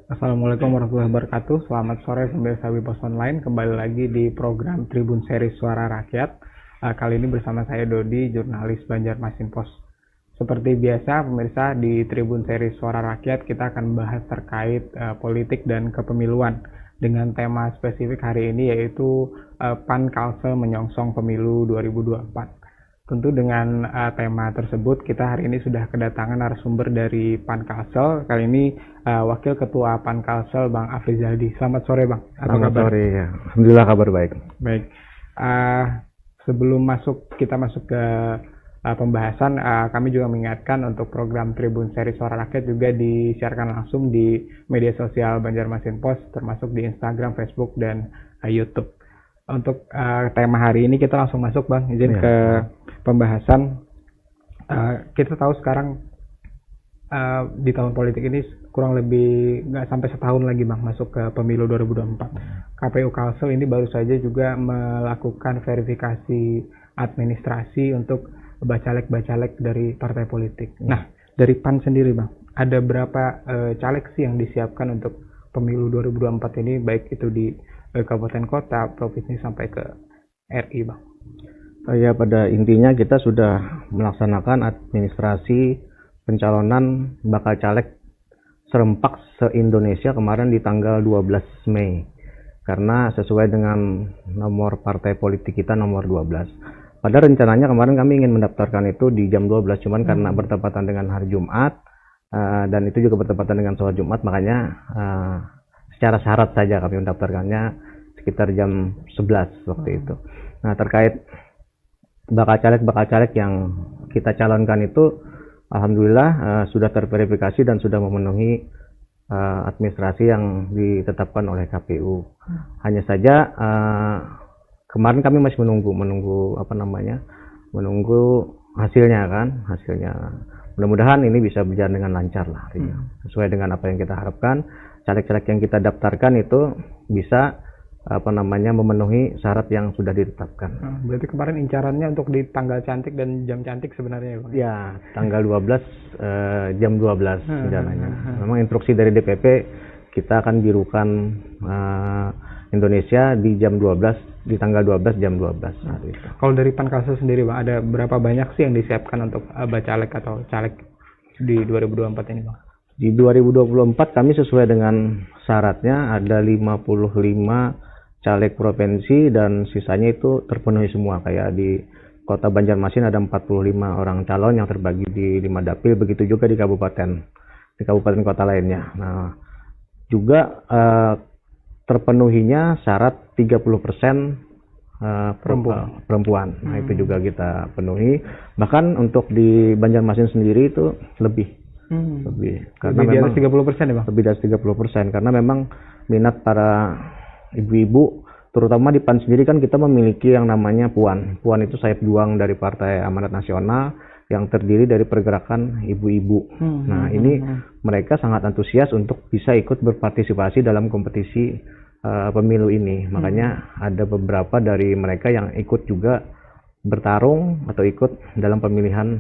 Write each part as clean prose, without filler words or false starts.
Assalamualaikum warahmatullahi wabarakatuh. Selamat sore pemirsa Wipos Online. Kembali lagi di program Tribun Series Suara Rakyat. Kali ini bersama saya Dodi, jurnalis Banjarmasin Post. Seperti biasa pemirsa, di Tribun Series Suara Rakyat kita akan membahas terkait politik dan kepemiluan dengan tema spesifik hari ini yaitu PAN Kalsel menyongsong pemilu 2024. Tentu dengan tema tersebut kita hari ini sudah kedatangan narasumber dari PAN Kalsel. Kali ini Wakil Ketua PAN Kalsel Bang Afri Zaldi. Selamat sore Bang. Selamat sore ya. Alhamdulillah kabar baik. Baik. Sebelum kita masuk ke pembahasan, kami juga mengingatkan untuk program Tribun Seri Suara Rakyat juga disiarkan langsung di media sosial Banjarmasin Post, termasuk di Instagram, Facebook, dan YouTube. Untuk tema hari ini kita langsung masuk Bang, izin ke pembahasan. Kita tahu sekarang di tahun politik ini kurang lebih nggak sampai setahun lagi Bang masuk ke pemilu 2024. KPU Kalsel ini baru saja juga melakukan verifikasi administrasi untuk bacalek dari partai politik. Nah, dari PAN sendiri Bang, ada berapa caleg sih yang disiapkan untuk pemilu 2024 ini, baik itu di kabupaten kota, provinsi sampai ke RI Bang? Ya, pada intinya kita sudah melaksanakan administrasi pencalonan bakal caleg serempak se-Indonesia kemarin di tanggal 12 Mei. Karena sesuai dengan nomor partai politik kita nomor 12. Padahal rencananya kemarin kami ingin mendaftarkan itu di jam 12, cuman karena bertepatan dengan hari Jumat dan itu juga bertepatan dengan sholat Jumat, makanya secara syarat saja kami mendaftarkannya sekitar jam 11 waktu itu. Nah, terkait bakal caleg yang kita calonkan itu alhamdulillah sudah terverifikasi dan sudah memenuhi administrasi yang ditetapkan oleh KPU. Hanya saja kemarin kami masih menunggu hasilnya. Mudah-mudahan ini bisa berjalan dengan lancar lah, sesuai dengan apa yang kita harapkan. Caleg-caleg yang kita daftarkan itu bisa memenuhi syarat yang sudah ditetapkan. Berarti kemarin incarannya untuk di tanggal cantik dan jam cantik sebenarnya ya Bang? Ya, tanggal 12 jam 12 rencananya. Memang instruksi dari DPP kita akan birukan Indonesia di jam 12, di tanggal 12 jam 12 saat itu. Kalau dari PAN Kalsel sendiri Bang, ada berapa banyak sih yang disiapkan untuk bacalek atau caleg di 2024 ini Bang? Di 2024 kami sesuai dengan syaratnya ada 55 caleg provinsi dan sisanya itu terpenuhi semua. Kayak di Kota Banjarmasin ada 45 orang calon yang terbagi di 5 dapil, begitu juga di kabupaten kota lainnya. Nah, juga terpenuhinya syarat 30% perempuan. Nah, itu juga kita penuhi. Bahkan untuk di Banjarmasin sendiri itu lebih karena lebih memang dari 30% ya Bang? Lebih dari 30% karena memang minat para ibu-ibu, terutama di PAN sendiri kan kita memiliki yang namanya Puan itu sayap juang dari Partai Amanat Nasional yang terdiri dari pergerakan ibu-ibu. Nah, ini mereka sangat antusias untuk bisa ikut berpartisipasi dalam kompetisi pemilu ini. Makanya ada beberapa dari mereka yang ikut juga bertarung atau ikut dalam pemilihan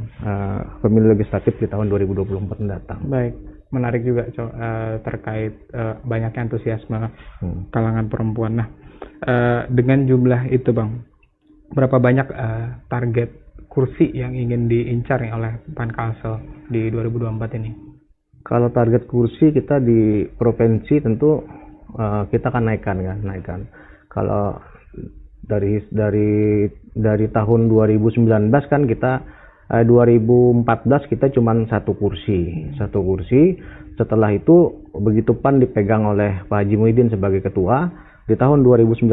pemilu legislatif di tahun 2024 mendatang. Baik, menarik juga terkait banyaknya antusiasme kalangan perempuan. Nah, dengan jumlah itu Bang, berapa banyak target kursi yang ingin diincar oleh PAN Kalsel di 2024 ini? Kalau target kursi kita di provinsi tentu kita akan naikkan. Kalau dari tahun 2019 kan kita 2014 kita cuma satu kursi. Setelah itu begitu PAN dipegang oleh Pak Haji Muhyiddin sebagai ketua, di tahun 2019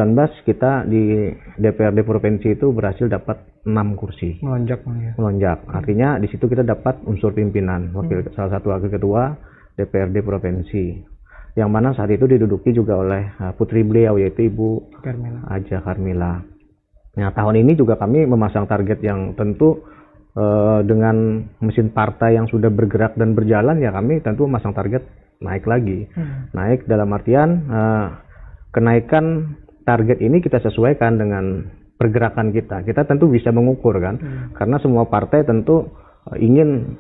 kita di DPRD provinsi itu berhasil dapat 6 kursi. Melonjak. Artinya di situ kita dapat unsur pimpinan, salah satu wakil ketua DPRD provinsi. Yang mana saat itu diduduki juga oleh putri beliau, yaitu Ibu Aja Karmila. Nah, tahun ini juga kami memasang target yang tentu dengan mesin partai yang sudah bergerak dan berjalan, ya kami tentu memasang target naik lagi. Naik dalam artian kenaikan target ini kita sesuaikan dengan pergerakan kita. Kita tentu bisa mengukur kan, karena semua partai tentu ingin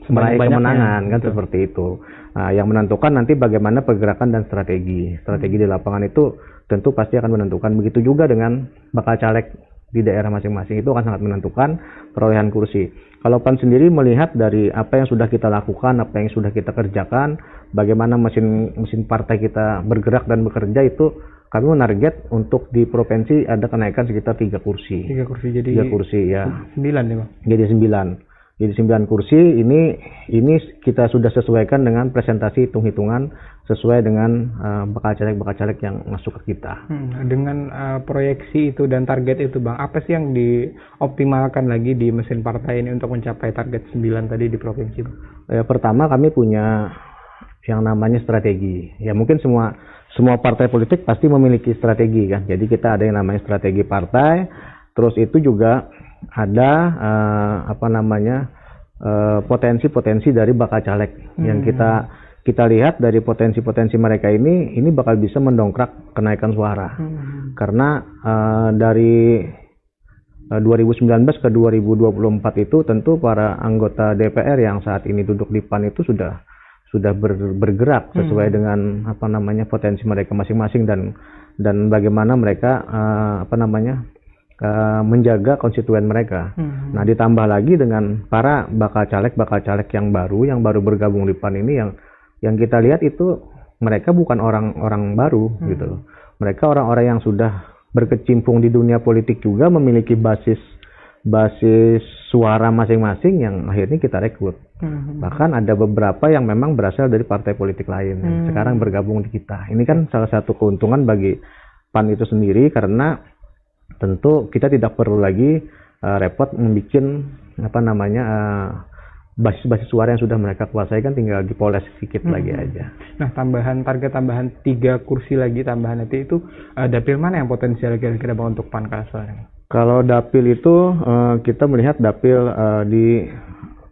meraih kemenangan kan, seperti itu. Yang menentukan nanti bagaimana pergerakan dan strategi. Strategi di lapangan itu tentu pasti akan menentukan. Begitu juga dengan bakal caleg di daerah masing-masing, itu akan sangat menentukan perolehan kursi. Kalau PAN sendiri melihat dari apa yang sudah kita lakukan, apa yang sudah kita kerjakan, bagaimana mesin partai kita bergerak dan bekerja, itu kami menarget untuk di provinsi ada kenaikan sekitar 3 kursi. 3 kursi, jadi 3 kursi ya. 9 ya Bang? Jadi 9. Jadi 9 kursi ini kita sudah sesuaikan dengan presentasi hitung-hitungan sesuai dengan bakal caleg yang masuk ke kita. Dengan proyeksi itu dan target itu Bang, apa sih yang dioptimalkan lagi di mesin partai ini untuk mencapai target 9 tadi di provinsi Bang? Pertama kami punya yang namanya strategi. Ya mungkin semua partai politik pasti memiliki strategi kan. Jadi kita ada yang namanya strategi partai. Terus itu juga ada potensi-potensi dari bakal caleg yang kita lihat dari potensi-potensi mereka ini bakal bisa mendongkrak kenaikan suara. Karena dari 2019 ke 2024 itu tentu para anggota DPR yang saat ini duduk di PAN itu sudah bergerak sesuai dengan potensi mereka masing-masing dan bagaimana mereka menjaga konstituen mereka. Nah, ditambah lagi dengan para bakal caleg yang baru bergabung di PAN ini yang kita lihat itu mereka bukan orang baru gitu loh. Mereka orang-orang yang sudah berkecimpung di dunia politik juga, memiliki basis suara masing-masing yang akhirnya kita rekrut. Bahkan ada beberapa yang memang berasal dari partai politik lain yang sekarang bergabung di kita. Ini kan salah satu keuntungan bagi PAN itu sendiri, karena tentu kita tidak perlu lagi repot membuat basis suara yang sudah mereka kuasai, kan tinggal dipoles sedikit lagi aja. Nah, target tambahan 3 kursi lagi tambahan nanti itu dapil mana yang potensial kira-kira Bang untuk PAN Kalsel? Kalau dapil itu kita melihat dapil di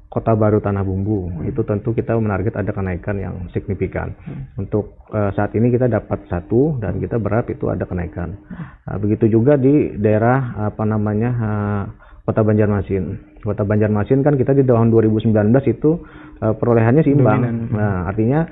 Kota Baru Tanah Bumbu, itu tentu kita menarget ada kenaikan yang signifikan. Untuk saat ini kita dapat 1 dan kita berharap itu ada kenaikan. Begitu juga di daerah Kota Banjarmasin. Kota Banjarmasin kan kita di tahun 2019 itu perolehannya seimbang. Nah, artinya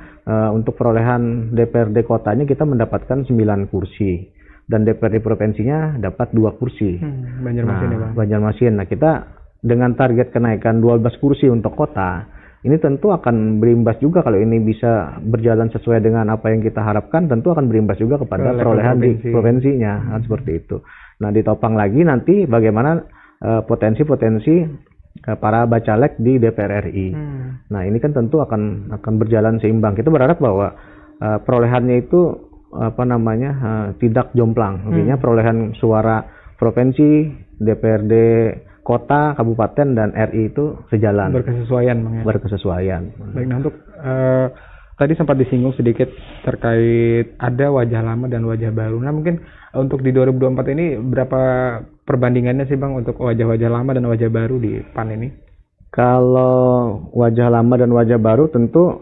untuk perolehan DPRD kotanya kita mendapatkan 9 kursi dan DPRD provinsinya dapat 2 kursi. Banjarmasin ya Bang? Banjarmasin. Nah, kita dengan target kenaikan 12 kursi untuk kota, ini tentu akan berimbas juga kalau ini bisa berjalan sesuai dengan apa yang kita harapkan, tentu akan berimbas juga kepada perolehan di provinsinya, seperti itu. Nah, ditopang lagi nanti bagaimana potensi-potensi para bacalek di DPR RI. Nah, ini kan tentu akan berjalan seimbang. Kita berharap bahwa perolehannya itu tidak jomplang. Artinya perolehan suara provinsi, DPRD kota, kabupaten, dan RI itu sejalan. Berkesesuaian Bang ya? Berkesesuaian. Baik, nah untuk tadi sempat disinggung sedikit terkait ada wajah lama dan wajah baru. Nah, mungkin untuk di 2024 ini berapa perbandingannya sih Bang untuk wajah-wajah lama dan wajah baru di PAN ini? Kalau wajah lama dan wajah baru tentu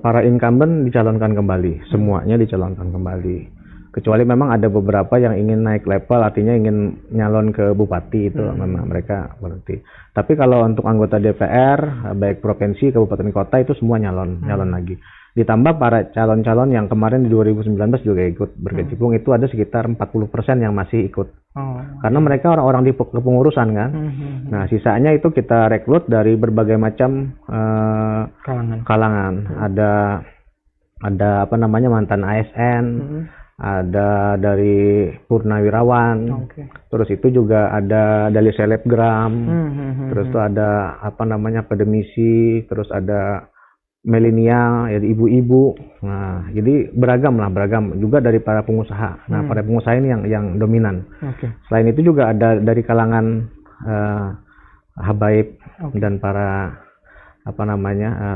para incumbent dicalonkan kembali, semuanya dicalonkan kembali. Kecuali memang ada beberapa yang ingin naik level, artinya ingin nyalon ke bupati, itu memang mereka berhenti. Tapi kalau untuk anggota DPR, baik provinsi, kabupaten, kota, itu semua nyalon lagi. Ditambah para calon-calon yang kemarin di 2019 juga ikut berkecimpung, itu ada sekitar 40% yang masih ikut. Karena mereka orang-orang di kepengurusan kan. Nah, sisanya itu kita rekrut dari berbagai macam kalangan. Ada mantan ASN, ada dari purnawirawan, terus itu juga ada dari selebgram, terus itu ada akademisi, terus ada milenial, ya ibu-ibu. Nah, jadi beragam juga dari para pengusaha. Nah, para pengusaha ini yang dominan. Selain itu juga ada dari kalangan habaib dan para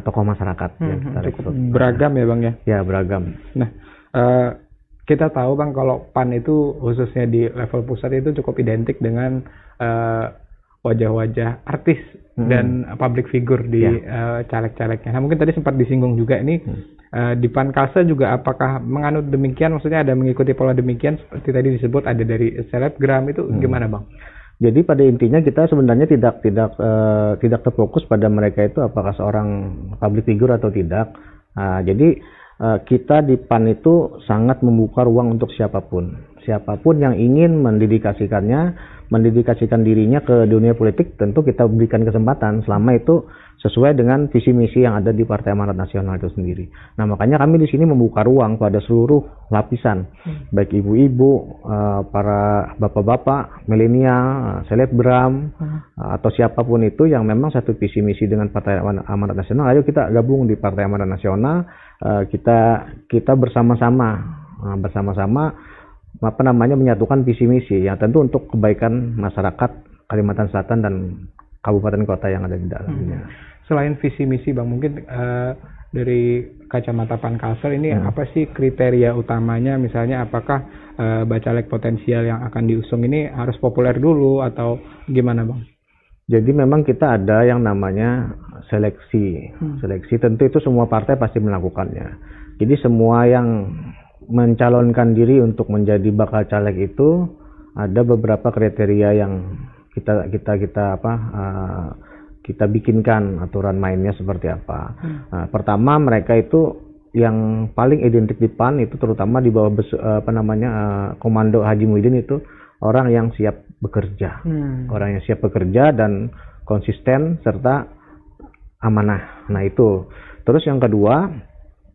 tokoh masyarakat yang kita rekrut. Beragam ya Bang ya? Ya, beragam. Nah, kita tahu Bang kalau PAN itu khususnya di level pusat itu cukup identik dengan wajah-wajah artis dan public figure di caleg-calegnya. Nah, mungkin tadi sempat disinggung juga ini di PAN Kalsel juga apakah menganut demikian, maksudnya ada mengikuti pola demikian seperti tadi disebut ada dari selebgram itu gimana Bang? Jadi pada intinya kita sebenarnya tidak terfokus pada mereka itu apakah seorang public figure atau tidak. Jadi kita di PAN itu sangat membuka ruang untuk siapapun yang ingin mendedikasikan dirinya ke dunia politik, tentu kita berikan kesempatan selama itu sesuai dengan visi misi yang ada di Partai Amanat Nasional itu sendiri. Nah, makanya kami di sini membuka ruang pada seluruh lapisan, baik ibu-ibu, para bapak-bapak, milenial, selebgram, atau siapapun itu yang memang satu visi misi dengan Partai Amanat Nasional. Ayo kita gabung di Partai Amanat Nasional, kita bersama-sama menyatukan visi misi yang tentu untuk kebaikan masyarakat Kalimantan Selatan dan kabupaten kota yang ada di dalamnya. Selain visi misi Bang, mungkin dari kacamata Pankalsel ini apa sih kriteria utamanya, misalnya apakah bacalek potensial yang akan diusung ini harus populer dulu atau gimana Bang? Jadi memang kita ada yang namanya seleksi. Seleksi tentu itu semua partai pasti melakukannya. Jadi semua yang mencalonkan diri untuk menjadi bakal caleg itu ada beberapa kriteria yang kita bikinkan aturan mainnya seperti apa. Nah, pertama mereka itu yang paling identik di PAN itu terutama di bawah Komando Haji Muhyiddin itu orang yang siap bekerja. Orang yang siap bekerja dan konsisten serta amanah. Nah, itu. Terus yang kedua,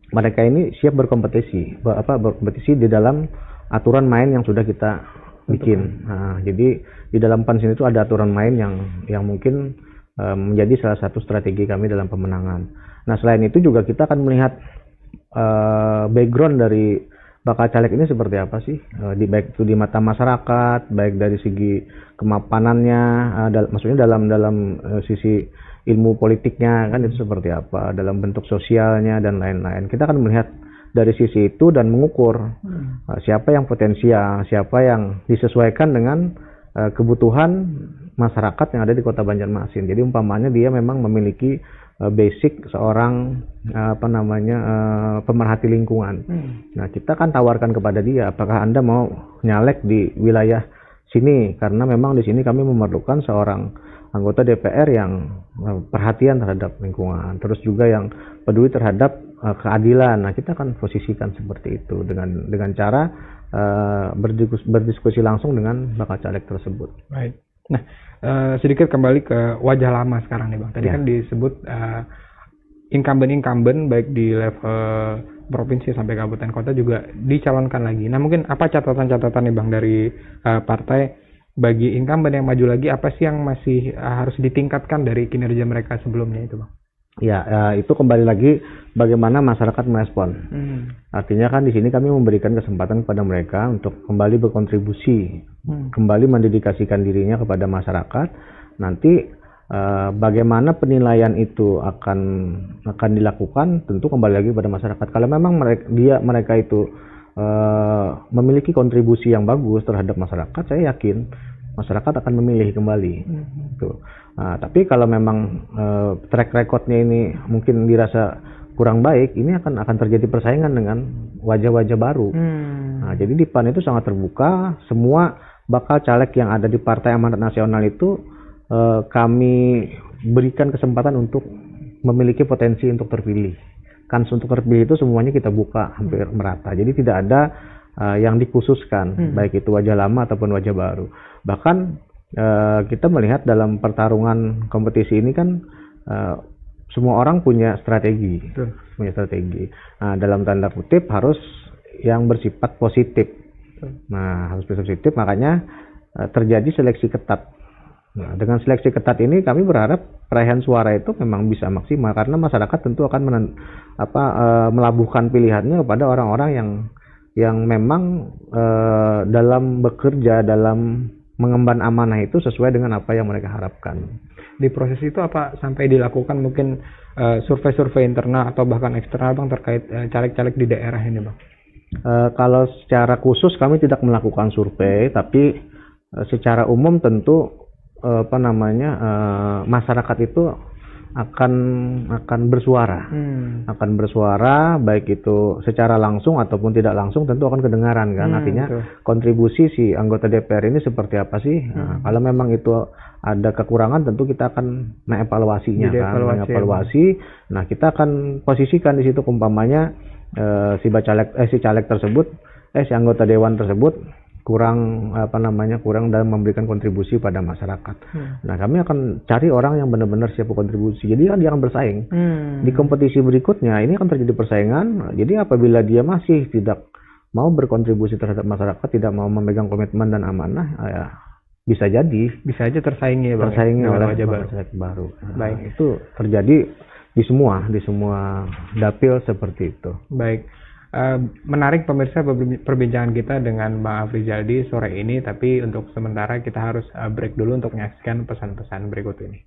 mereka ini siap berkompetisi di dalam aturan main yang sudah kita bikin. Nah, jadi di dalam PAN sini itu ada aturan main yang mungkin menjadi salah satu strategi kami dalam pemenangan. Nah, selain itu juga kita akan melihat background dari bakal caleg ini seperti apa sih, baik itu di mata masyarakat, baik dari segi kemapanannya, maksudnya dalam sisi ilmu politiknya kan itu seperti apa, dalam bentuk sosialnya dan lain-lain. Kita akan melihat dari sisi itu dan mengukur siapa yang potensial, siapa yang disesuaikan dengan kebutuhan masyarakat yang ada di Kota Banjarmasin. Jadi umpamanya dia memang memiliki basic seorang pemerhati lingkungan. Nah, kita kan tawarkan kepada dia, apakah Anda mau nyalek di wilayah sini, karena memang di sini kami memerlukan seorang anggota DPR yang perhatian terhadap lingkungan, terus juga yang peduli terhadap keadilan. Nah, kita akan posisikan seperti itu dengan cara berdiskusi langsung dengan bakal caleg tersebut. Baik. Nah, sedikit kembali ke wajah lama sekarang nih Bang. Tadi kan disebut incumbent baik di level provinsi sampai kabupaten kota juga dicalonkan lagi. Nah, mungkin apa catatan-catatan nih Bang dari partai bagi incumbent yang maju lagi, apa sih yang masih harus ditingkatkan dari kinerja mereka sebelumnya itu Bang? Ya, itu kembali lagi bagaimana masyarakat merespon. Artinya kan di sini kami memberikan kesempatan kepada mereka untuk kembali berkontribusi, kembali mendedikasikan dirinya kepada masyarakat. Nanti bagaimana penilaian itu akan dilakukan, tentu kembali lagi pada masyarakat. Kalau memang mereka itu memiliki kontribusi yang bagus terhadap masyarakat, saya yakin masyarakat akan memilih kembali. Tuh. Nah, tapi kalau memang track recordnya ini mungkin dirasa kurang baik, ini akan terjadi persaingan dengan wajah-wajah baru. Nah, jadi di PAN itu sangat terbuka, semua bakal caleg yang ada di Partai Amanat Nasional itu kami berikan kesempatan untuk memiliki potensi untuk terpilih. Kans untuk terpilih itu semuanya kita buka hampir merata. Jadi tidak ada yang dikhususkan, baik itu wajah lama ataupun wajah baru. Bahkan kita melihat dalam pertarungan kompetisi ini kan semua orang punya strategi. Nah, dalam tanda kutip harus yang bersifat positif. Nah, harus positif, makanya terjadi seleksi ketat. Nah, dengan seleksi ketat ini kami berharap peraihan suara itu memang bisa maksimal, karena masyarakat tentu akan melabuhkan pilihannya kepada orang-orang yang memang dalam bekerja, dalam mengemban amanah itu sesuai dengan apa yang mereka harapkan. Di proses itu apa sampai dilakukan mungkin survei-survei internal atau bahkan eksternal Bang terkait caleg-caleg di daerah ini Bang? Kalau secara khusus kami tidak melakukan survei, tapi secara umum tentu masyarakat itu akan bersuara. Akan bersuara baik itu secara langsung ataupun tidak langsung, tentu akan kedengaran kan. Artinya betul. kontribusi si anggota DPR ini seperti apa sih? Nah, kalau memang itu ada kekurangan, tentu kita akan mengevaluasinya Jadi kan, evaluasi, mengevaluasi. Nah, kita akan posisikan di situ umpamanya si caleg tersebut, si anggota dewan tersebut kurang dalam memberikan kontribusi pada masyarakat. Nah, kami akan cari orang yang benar-benar siap berkontribusi. Jadi kan dia akan bersaing. Di kompetisi berikutnya ini akan terjadi persaingan. Jadi apabila dia masih tidak mau berkontribusi terhadap masyarakat, tidak mau memegang komitmen dan amanah, ya bisa aja tersaingi ya, Bang. tersaingi oleh wajah wajah baru. Nah, Baik. itu terjadi di semua dapil seperti itu. Baik. Menarik pemirsa perbincangan kita dengan Bang Afrizaldi sore ini, tapi untuk sementara kita harus break dulu untuk menyaksikan pesan-pesan berikut ini.